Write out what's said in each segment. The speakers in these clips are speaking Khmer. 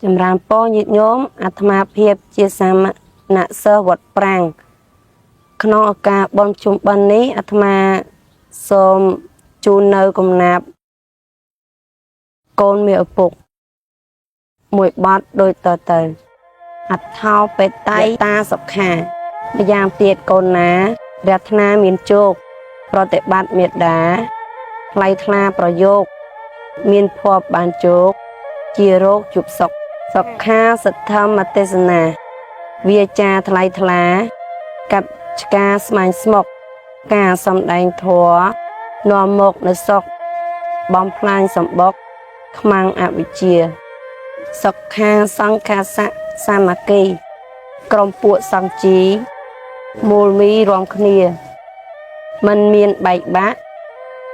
Chầm ràm po nhiệt nhómอาตมาភាពជាសាមណសិស្សវត្តប្រាំងក្នុងឱកាសបុណ្យជុំបិណ្ឌនេះអាត្មាសូមជូននៅកំណាព្យកូនមេឪពុកមួយបទដូចតទៅអថោបេតៃតាសុខាម្យ៉ាងទៀតកូនណាប្រាថ្នាមានជោគប្រតិបត្តិមេត្តាថ្លៃថ្លាប្រយោគមានភ័ព្វបានជោគជារោគជួបសុខសុខាសទ្ធម្មទេសនាវាចាថ្លៃថ្លាកាប់ឆ្កាស្មាញស្មុកការសំដែងធម៌នាំមកនៅសុខបំផ្លាញសម្បុកខ្មាំងអវិជ្ជាសុខាសង្ខាសៈសាមគ្គីក្រុមពួកសង្ជីមូលមីរំគ្នាមិនមានបែកបាក់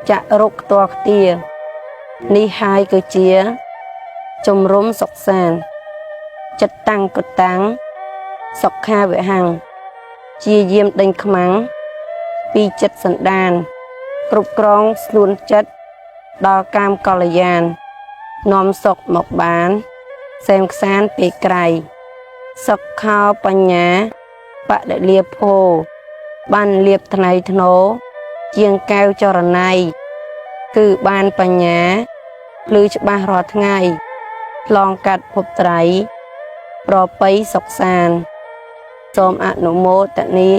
ចាក់រុកខ្ទាល់ខ្ទានេះហើយគឺជាជំរុំសុខសាន្តចិត្តតាំងកតាំងសុខាវិហੰជាយាមដេញខ្មាំងពីចិត្តសន្តានគ្រប់គ្រងស្នួនចិត្តដល់កាមកល្យាននាំសុខមកបានសែមខ្សានពីក្រៃសុខោបញ្ញាបដិលាភោបានលៀបថ្នៃធ្នោជាងកែវចរណៃគឺបានបញ្ញាភ្លឺច្បាស់រាល់ថ្ងៃឆ្លងកាត់ភពត្រៃប្រពៃសុខសានសូមអនុមោទនា